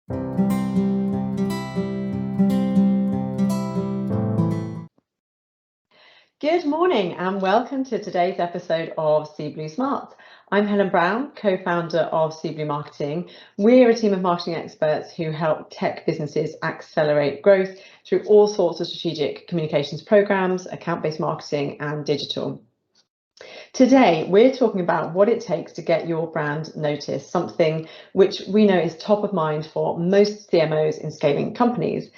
Good morning and welcome to today's episode of Seeblue Smarts. I'm Helen Brown, co-founder of Seeblue Marketing. We're a team of marketing experts who help tech businesses accelerate growth through all sorts of strategic communications programs, account-based marketing and digital. Today, we're talking about what it takes to get your brand noticed, something which we know is top of mind for most CMOs in scaling companies.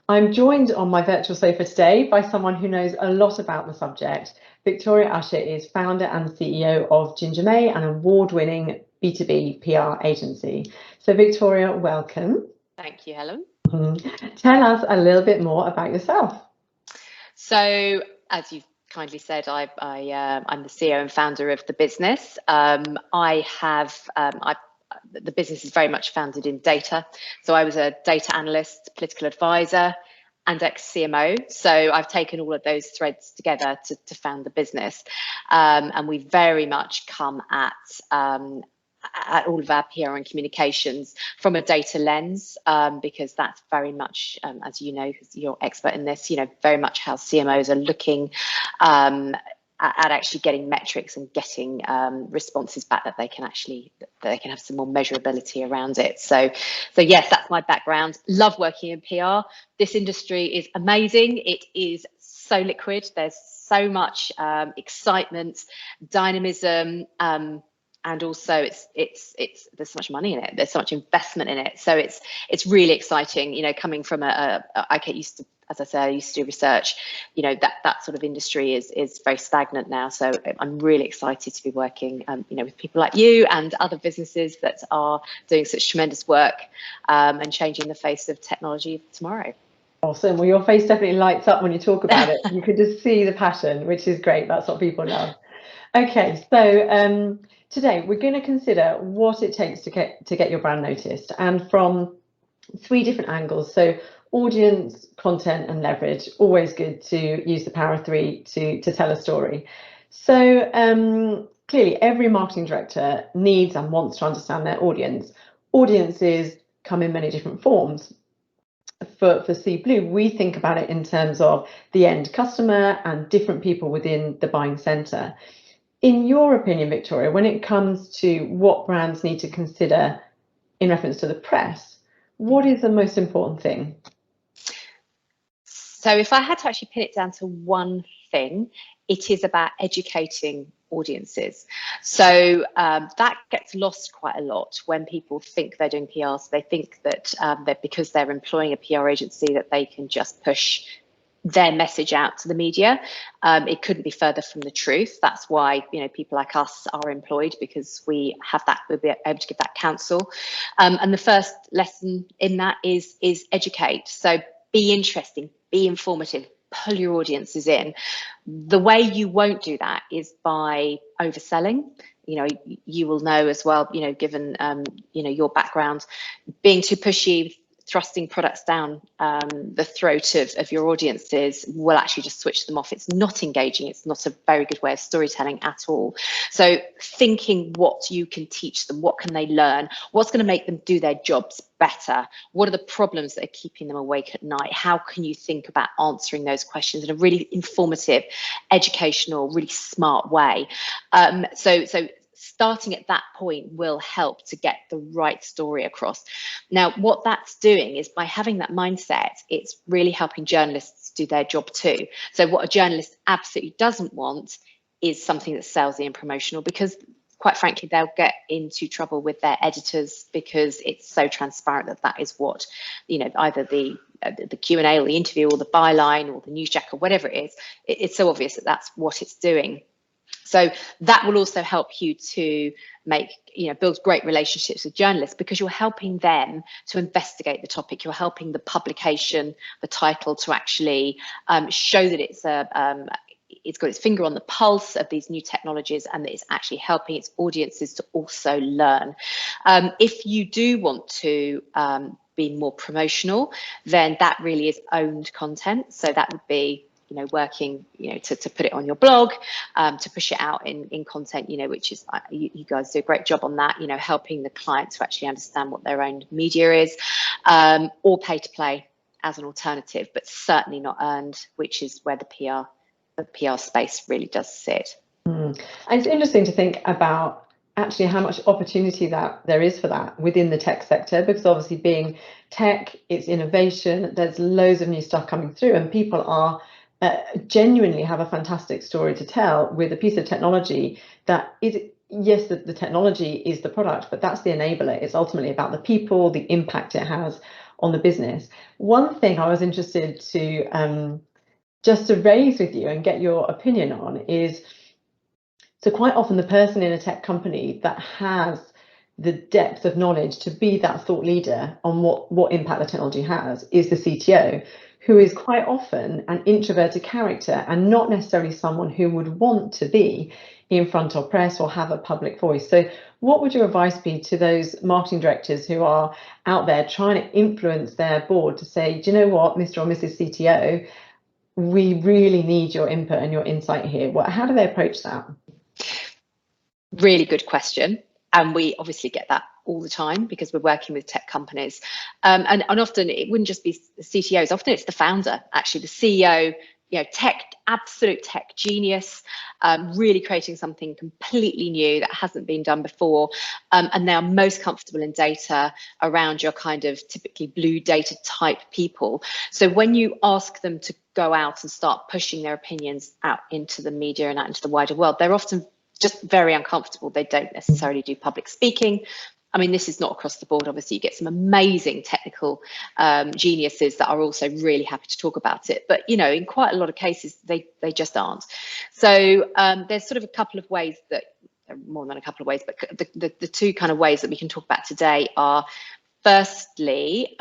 I'm joined on my virtual sofa today by someone who knows a lot about the subject. Victoria Usher is founder and CEO of Gingermay, an award-winning B2B PR agency. So Victoria, welcome. Thank you, Helen. Tell us a little bit more about yourself. So, as you've kindly said, I'm the CEO and founder of the business. The business is very much founded in data. So I was a data analyst, political advisor, and ex-CMO. So I've taken all of those threads together to found the business. And we very much come at all of our PR and communications from a data lens, because that's very much, as you know, because you're expert in this, very much how CMOs are looking at actually getting metrics and getting responses back that they can have some more measurability around it. So yes, that's my background. Love working in PR. This industry is amazing. It is so liquid. There's so much excitement, dynamism. And also it's there's so much money in it, there's so much investment in it, so it's really exciting, coming from I used to do research, that sort of industry is very stagnant now. So I'm really excited to be working with people like you and other businesses that are doing such tremendous work and changing the face of technology tomorrow. Awesome. Well, your face definitely lights up when you talk about it. You can just see the passion, which is great. That's what people love. Okay, so today we're going to consider what it takes to get your brand noticed, and from 3 different angles. So audience, content and leverage. Always good to use the power of 3 to tell a story. So clearly every marketing director needs and wants to understand their audience. Audiences come in many different forms. For Seeblue, we think about it in terms of the end customer and different people within the buying center. In your opinion, Victoria, when it comes to what brands need to consider in reference to the press, what is the most important thing? So if I had to actually pin it down to one thing, it is about educating audiences. So that gets lost quite a lot when people think they're doing PR. So they think that because they're employing a PR agency that they can just push their message out to the media. It couldn't be further from the truth. That's why people like us are employed, because we'll be able to give that counsel. And the first lesson in that is educate. So be interesting, be informative, pull your audiences in. The way you won't do that is by overselling. You will know as well, given your background, being too pushy, thrusting products down the throat of your audiences will actually just switch them off. It's not engaging. It's not a very good way of storytelling at all. So thinking what you can teach them, what can they learn, what's going to make them do their jobs better, what are the problems that are keeping them awake at night, how can you think about answering those questions in a really informative, educational, really smart way. So starting at that point will help to get the right story across. Now, what that's doing is, by having that mindset, it's really helping journalists do their job too. So what a journalist absolutely doesn't want is something that's salesy and promotional, because quite frankly, they'll get into trouble with their editors, because it's so transparent that is what, either the Q&A or the interview or the byline or the newsjack or whatever it is, it's so obvious that that's what it's doing. So that will also help you to build great relationships with journalists, because you're helping them to investigate the topic. You're helping the publication, the title, to actually show that it's got its finger on the pulse of these new technologies, and that it's actually helping its audiences to also learn. If you do want to be more promotional, then that really is owned content. So that would be working, to put it on your blog, to push it out in content, which is, you guys do a great job on that, helping the client to actually understand what their own media is, or pay to play as an alternative, but certainly not earned, which is where the PR space really does sit. And it's interesting to think about actually how much opportunity that there is for that within the tech sector, because obviously being tech, it's innovation, there's loads of new stuff coming through, and people are genuinely have a fantastic story to tell with a piece of technology that is, yes, the technology is the product, but that's the enabler. It's ultimately about the people, the impact it has on the business. One thing I was interested to just to raise with you and get your opinion on is, so quite often the person in a tech company that has the depth of knowledge to be that thought leader on what impact the technology has is the CTO, who is quite often an introverted character and not necessarily someone who would want to be in front of press or have a public voice. So what would your advice be to those marketing directors who are out there trying to influence their board to say, do you know what, Mr. or Mrs. CTO, we really need your input and your insight here? How do they approach that? Really good question. And we obviously get that all the time because we're working with tech companies. And often it wouldn't just be the CTOs, often it's the founder, actually, the CEO, absolute tech genius, really creating something completely new that hasn't been done before, and they're most comfortable in data around your kind of typically blue data type people. So when you ask them to go out and start pushing their opinions out into the media and out into the wider world, they're often just very uncomfortable. They don't necessarily do public speaking. I mean, this is not across the board. Obviously, you get some amazing technical geniuses that are also really happy to talk about it. But, in quite a lot of cases, they just aren't. So there's sort of a couple of ways that, more than a couple of ways, but the two kind of ways that we can talk about today are, firstly,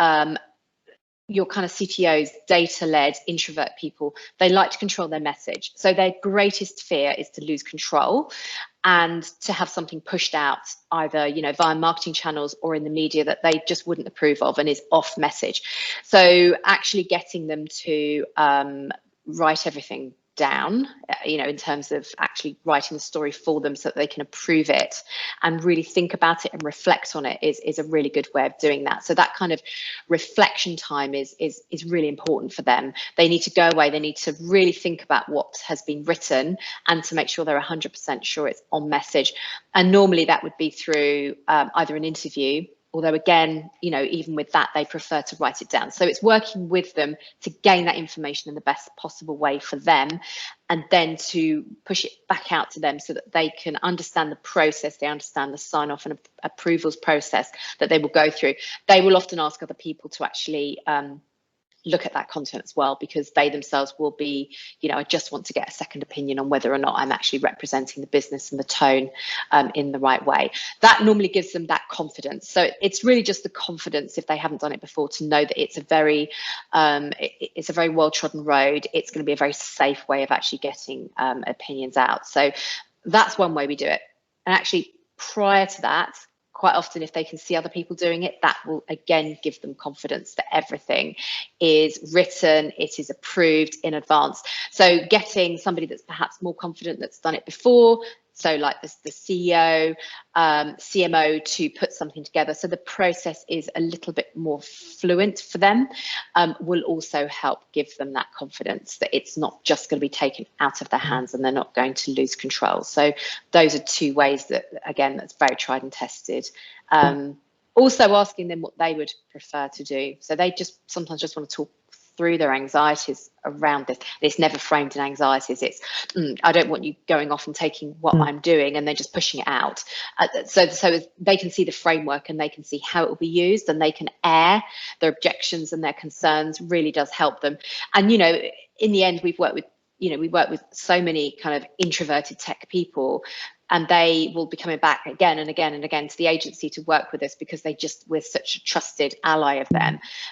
your kind of CTOs, data-led introvert people, they like to control their message. So their greatest fear is to lose control and to have something pushed out either, via marketing channels or in the media that they just wouldn't approve of and is off message. So actually getting them to write everything down, in terms of actually writing the story for them so that they can approve it and really think about it and reflect on it is a really good way of doing that. So that kind of reflection time is really important for them. They need to go away, they need to really think about what has been written and to make sure they're 100% sure it's on message. And normally that would be through either an interview, although again, even with that, they prefer to write it down. So it's working with them to gain that information in the best possible way for them, and then to push it back out to them so that they can understand the process, they understand the sign-off and approvals process that they will go through. They will often ask other people to actually look at that content as well, because they themselves will be, I just want to get a second opinion on whether or not I'm actually representing the business and the tone in the right way. That normally gives them that confidence. So it's really just the confidence, if they haven't done it before, to know that it's a very well-trodden road. It's going to be a very safe way of actually getting opinions out. So that's one way we do it. And actually, prior to that, quite often, if they can see other people doing it, that will again give them confidence that everything is written, it is approved in advance. So getting somebody that's perhaps more confident, that's done it before, so like the CEO, CMO, to put something together so the process is a little bit more fluent for them, will also help give them that confidence that it's not just going to be taken out of their hands and they're not going to lose control. So those are two ways that, again, that's very tried and tested. Also asking them what they would prefer to do. So they sometimes just want to talk through their anxieties around this. It's never framed in anxieties. It's I don't want you going off and taking what I'm doing and then just pushing it out. So they can see the framework and they can see how it will be used, and they can air their objections and their concerns. Really does help them. And in the end, we work with so many kind of introverted tech people, and they will be coming back again and again and again to the agency to work with us because we're such a trusted ally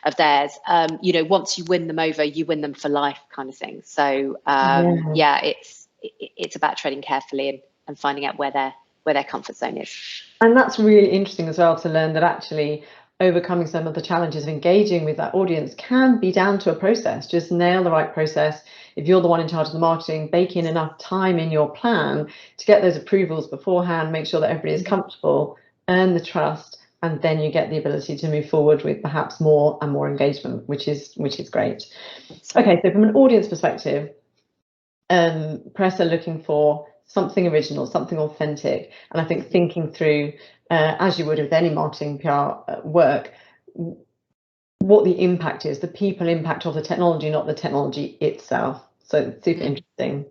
of theirs. Once you win them over, you win them for life, kind of thing. So it's about treading carefully and finding out where their comfort zone is. And that's really interesting as well, to learn that actually overcoming some of the challenges of engaging with that audience can be down to a process. Just nail the right process. If you're the one in charge of the marketing, bake in enough time in your plan to get those approvals beforehand, make sure that everybody is comfortable, earn the trust, and then you get the ability to move forward with perhaps more and more engagement, which is great. Okay, so from an audience perspective, press are looking for something original, something authentic, and I think thinking through, as you would with any marketing PR work, what the impact is, the people impact of the technology, not the technology itself. So super interesting.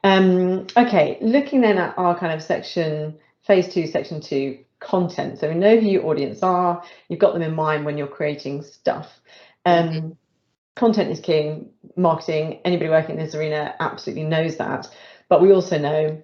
Okay, looking then at our kind of phase 2, section 2, content. So we know who your audience are, you've got them in mind when you're creating stuff. Content is king. Marketing, anybody working in this arena absolutely knows that, but we also know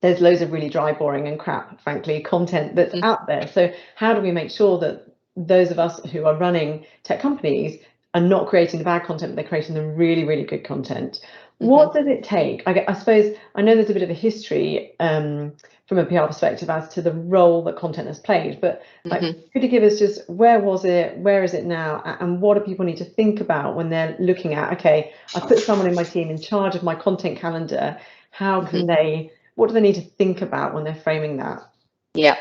there's loads of really dry, boring and crap, frankly, content that's out there. So how do we make sure that those of us who are running tech companies are not creating the bad content, but they're creating the really, really good content? What does it take? I suppose I know there's a bit of a history from a PR perspective as to the role that content has played, but could you give us just where was it, where is it now, and what do people need to think about when they're looking at, okay, I put someone in my team in charge of my content calendar, how can they, what do they need to think about when they're framing that? Yeah.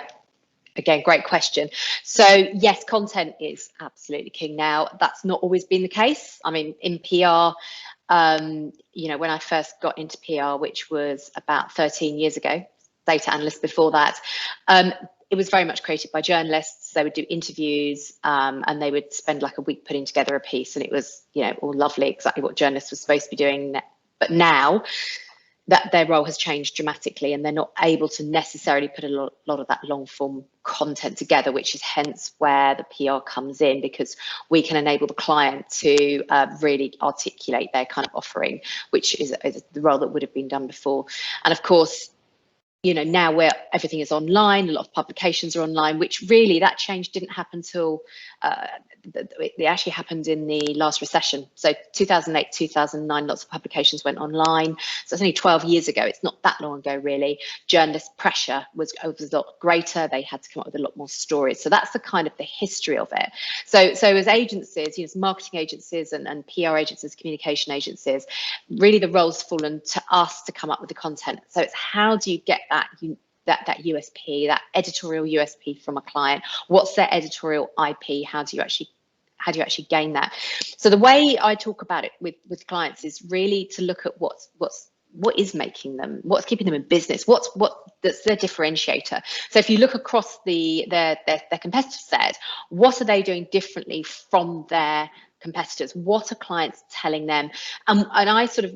Again, great question. So yes, content is absolutely king now. That's not always been the case. I mean, in PR, you know, when I first got into PR, which was about 13 years ago, data analyst before that, it was very much created by journalists. They would do interviews and they would spend like a week putting together a piece, and it was, you know, all lovely, exactly what journalists were supposed to be doing. But now that their role has changed dramatically, and they're not able to necessarily put a lot of that long form content together, which is hence where the PR comes in, because we can enable the client to really articulate their kind of offering, which is the role that would have been done before. And of course, you know, now where everything is online, a lot of publications are online, which really that change didn't happen till it actually happened in the last recession. So 2008, 2009, lots of publications went online. So it's only 12 years ago. It's not that long ago, really. Journalist pressure was a lot greater. They had to come up with a lot more stories. So that's the kind of the history of it. So as agencies, you know, as marketing agencies and PR agencies, communication agencies, really the role's fallen to us to come up with the content. So it's how do you get that USP, that editorial USP from a client? What's their editorial IP? How do you actually gain that? So the way I talk about it with clients is really to look at what is making them, what's keeping them in business, that's their differentiator. So if you look across their competitor set, what are they doing differently from their competitors? What are clients telling them? And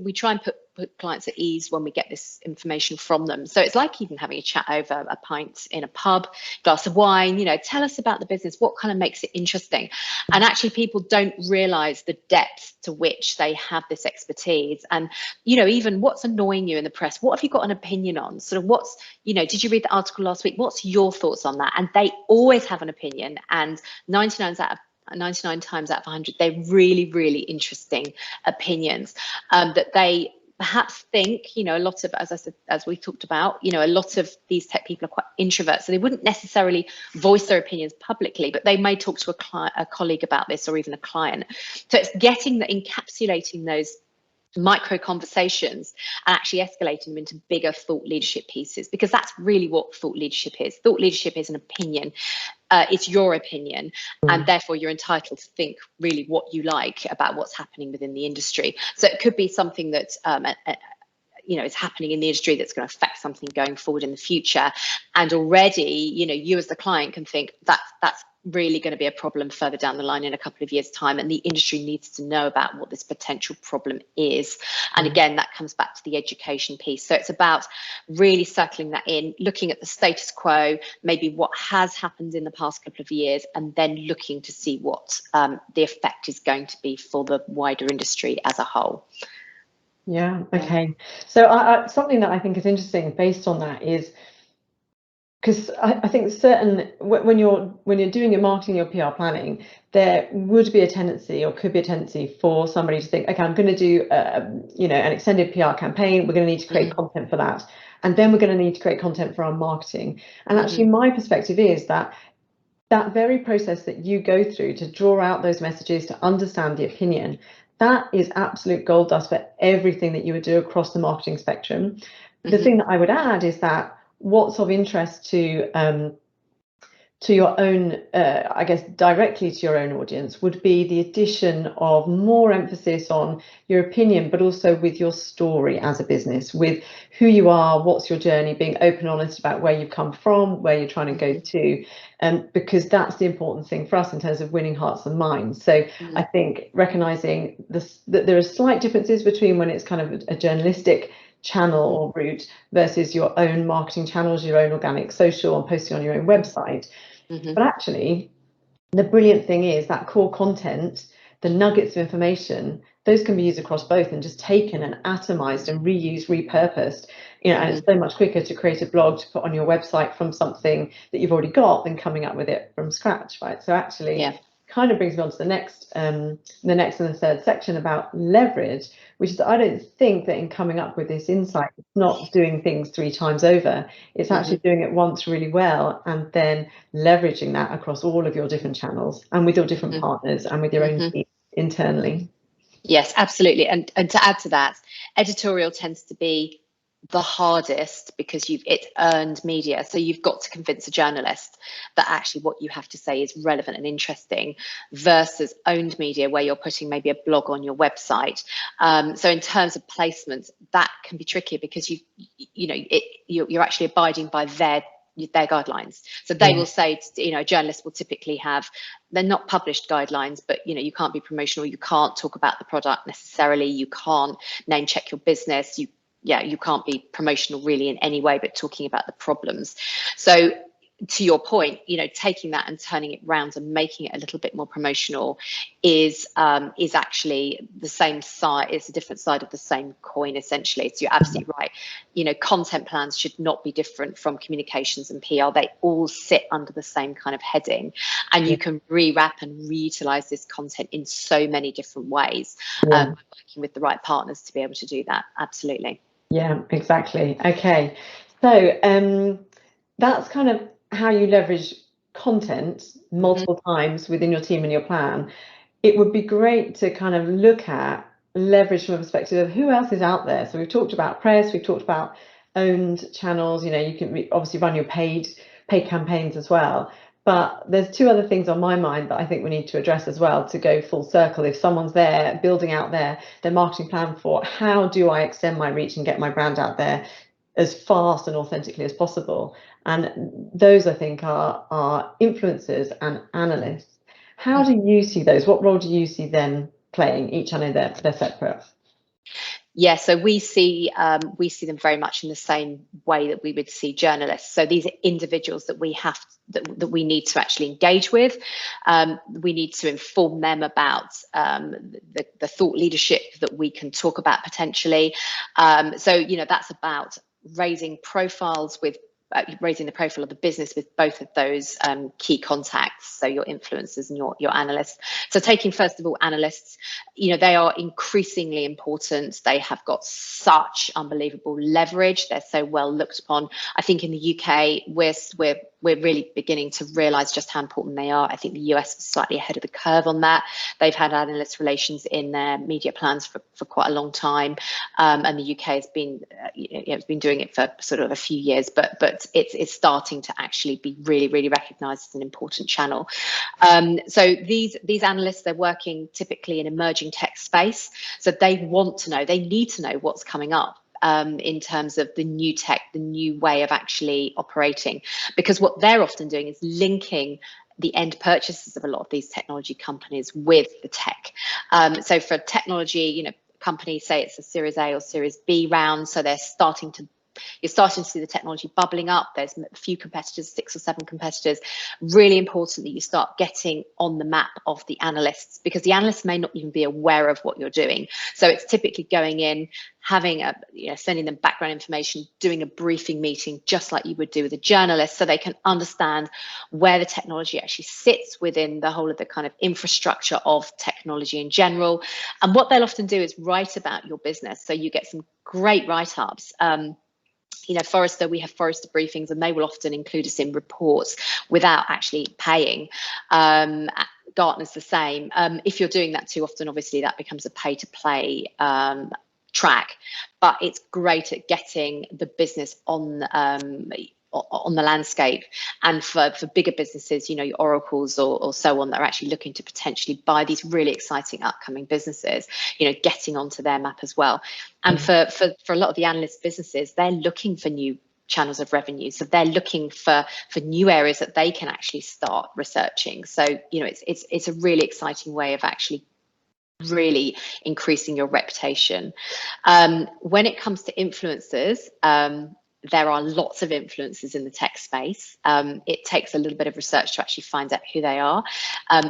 we try and put clients at ease when we get this information from them. So it's like even having a chat over a pint in a pub, glass of wine, you know, tell us about the business, what kind of makes it interesting. And actually people don't realize the depth to which they have this expertise. And, you know, even what's annoying you in the press, what have you got an opinion on? Sort of you know, did you read the article last week? What's your thoughts on that? And they always have an opinion, and 99 times out of 100, they're really, really interesting opinions that they perhaps think, you know, a lot of, as we talked about, you know, a lot of these tech people are quite introverts, so they wouldn't necessarily voice their opinions publicly, but they may talk to a colleague about this, or even a client. So it's encapsulating those micro conversations and actually escalating them into bigger thought leadership pieces, because that's really what thought leadership is. Thought leadership is an opinion. It's your opinion, and therefore you're entitled to think really what you like about what's happening within the industry. So it could be something that you know, is happening in the industry that's going to affect something going forward in the future, and already, you know, you as the client can think that's really going to be a problem further down the line in a couple of years' time, and the industry needs to know about what this potential problem is. And again, that comes back to the education piece. So it's about really circling that in, looking at the status quo, maybe what has happened in the past couple of years, and then looking to see what the effect is going to be for the wider industry as a whole. Yeah, okay. So something that I think is interesting based on that is, because I think when you're doing your marketing, your PR planning, there would be a tendency, or could be a tendency, for somebody to think, okay, I'm going to do you know, an extended PR campaign. We're going to need to create content for that, and then we're going to need to create content for our marketing. And actually, my perspective is that that very process that you go through to draw out those messages, to understand the opinion, that is absolute gold dust for everything that you would do across the marketing spectrum. The thing that I would add is that what's of interest to your own, I guess, directly to your own audience would be the addition of more emphasis on your opinion, but also with your story as a business, with who you are, what's your journey, being open and honest about where you've come from, where you're trying to go to, because that's the important thing for us in terms of winning hearts and minds. So I think recognizing this, that there are slight differences between when it's kind of a journalistic channel or route versus your own marketing channels, your own organic social, and posting on your own website. But actually, the brilliant thing is that core content, the nuggets of information, those can be used across both and just taken and atomized and reused, repurposed. And it's so much quicker to create a blog to put on your website from something that you've already got than coming up with it from scratch, right? So actually, kind of brings me on to the next and the third section about leverage, which is, I don't think that in coming up with this insight, it's not doing things 3 times over. It's actually doing it once really well and then leveraging that across all of your different channels and with your different partners and with your own team internally. Yes, absolutely. And to add to that, editorial tends to be the hardest because it's earned media. So you've got to convince a journalist that actually what you have to say is relevant and interesting, versus owned media where you're putting maybe a blog on your website. So in terms of placements, that can be tricky because you're actually abiding by their guidelines. So they will say, a journalist will typically have, they're not published guidelines, but you can't be promotional, you can't talk about the product necessarily, you can't name check your business, you can't be promotional really in any way but talking about the problems. So to your point, taking that and turning it round and making it a little bit more promotional is actually the same side. It's a different side of the same coin, essentially. So you're absolutely right. Content plans should not be different from communications and PR. They all sit under the same kind of heading, and you can rewrap and reutilize this content in so many different ways. Working with the right partners to be able to do that. Absolutely. Yeah, exactly. Okay, so that's kind of how you leverage content multiple times within your team and your plan. It would be great to kind of look at leverage from a perspective of who else is out there. So we've talked about press, we've talked about owned channels. You can obviously run your paid campaigns as well. But there's 2 other things on my mind that I think we need to address as well to go full circle. If someone's there building out their marketing plan for how do I extend my reach and get my brand out there as fast and authentically as possible, and those I think are influencers and analysts. How do you see those? What role do you see them playing? Each, I know they're separate. Yeah, so we see them very much in the same way that we would see journalists. So these are individuals that we need to actually engage with. We need to inform them about the thought leadership that we can talk about potentially. So that's about raising the profile of the business with both of those key contacts, so your influencers and your analysts. So taking first of all analysts, they are increasingly important. They have got such unbelievable leverage. They're so well looked upon. I think in the UK we're really beginning to realise just how important they are. I think the US is slightly ahead of the curve on that. They've had analyst relations in their media plans for quite a long time, and the UK has been it's been doing it for sort of a few years, but it's starting to actually be really, really recognised as an important channel. So these analysts, they're working typically in emerging tech space, so they need to know what's coming up. In terms of the new tech, the new way of actually operating, because what they're often doing is linking the end purchases of a lot of these technology companies with the tech. So for technology, companies say it's a Series A or Series B round, so you're starting to see the technology bubbling up. There's a few competitors, 6 or 7 competitors. Really important that you start getting on the map of the analysts, because the analysts may not even be aware of what you're doing. So it's typically going in, having sending them background information, doing a briefing meeting, just like you would do with a journalist, so they can understand where the technology actually sits within the whole of the kind of infrastructure of technology in general. And what they'll often do is write about your business. So you get some great write-ups. Forrester, we have Forrester briefings, and they will often include us in reports without actually paying. Gartner's the same. If you're doing that too often, obviously that becomes a pay-to-play track, but it's great at getting the business on the landscape. And for bigger businesses, your Oracles or so on, that are actually looking to potentially buy these really exciting upcoming businesses, getting onto their map as well. And for a lot of the analyst businesses, they're looking for new channels of revenue, so they're looking for new areas that they can actually start researching. So it's a really exciting way of actually really increasing your reputation. When it comes to influencers, there are lots of influencers in the tech space. It takes a little bit of research to actually find out who they are.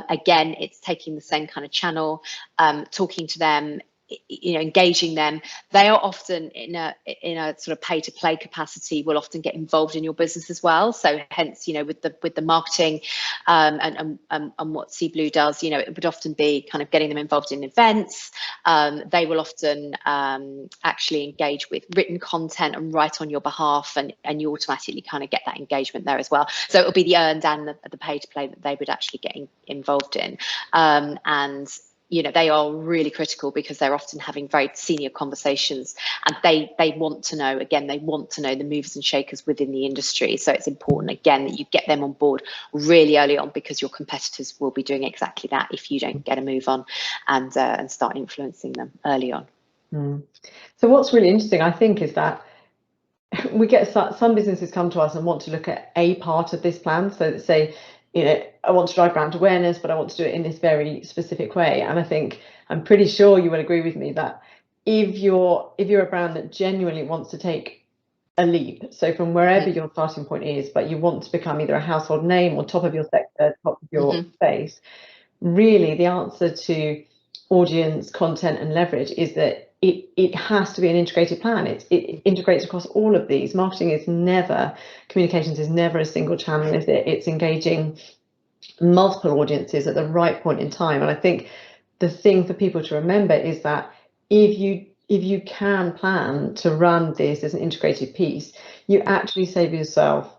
Again, it's taking the same kind of channel, talking to them, engaging them. They are often in a sort of pay-to-play capacity, will often get involved in your business as well. So hence, with the marketing and what Seeblue does, it would often be kind of getting them involved in events. They will often actually engage with written content and write on your behalf, and you automatically kind of get that engagement there as well. So it'll be the earned and the pay-to-play that they would actually get involved in. And they are really critical, because they're often having very senior conversations, and they want to know the movers and shakers within the industry. So it's important, again, that you get them on board really early on, because your competitors will be doing exactly that if you don't get a move on and start influencing them early on. So what's really interesting, I think, is that we get some businesses come to us and want to look at a part of this plan. So that say, I want to drive brand awareness, but I want to do it in this very specific way. And I think, I'm pretty sure you would agree with me that if you're a brand that genuinely wants to take a leap, so from wherever your starting point is, but you want to become either a household name or top of your sector, top of your space, really the answer to audience, content and leverage is that it has to be an integrated plan. It integrates across all of these. Marketing is never, communications is never a single channel, is it? It's engaging multiple audiences at the right point in time. And I think the thing for people to remember is that if you can plan to run this as an integrated piece, you actually save yourself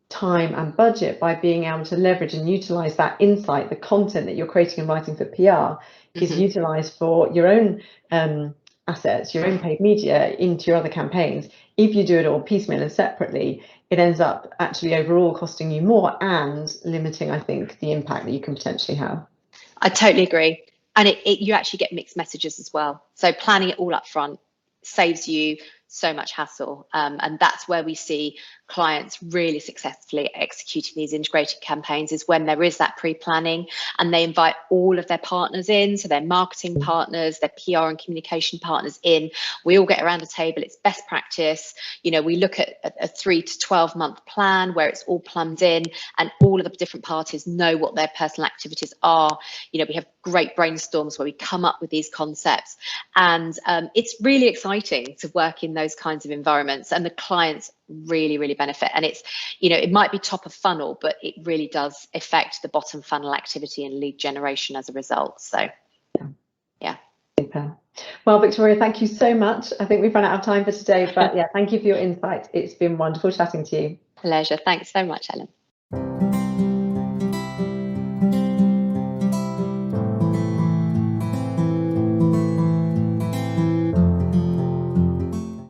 time and budget by being able to leverage and utilize that insight. The content that you're creating and writing for PR is utilized for your own assets, your own paid media, into your other campaigns. If you do it all piecemeal and separately, it ends up actually overall costing you more and limiting, I think, the impact that you can potentially have. I totally agree. And you actually get mixed messages as well. So planning it all up front saves you so much hassle. And that's where we see clients really successfully executing these integrated campaigns, is when there is that pre-planning and they invite all of their partners in, so their marketing partners, their PR and communication partners in. We all get around the table. It's best practice. We look at a 3 to 12 month plan where it's all plumbed in and all of the different parties know what their personal activities are. We have great brainstorms where we come up with these concepts, and it's really exciting to work in those kinds of environments, and the clients really benefit. And it's, it might be top of funnel, but it really does affect the bottom funnel activity and lead generation as a result. So yeah. Super. Well, Victoria, thank you so much. I think we've run out of time for today, but yeah, thank you for your insight. It's been wonderful chatting to you. Pleasure. Thanks so much, Helen.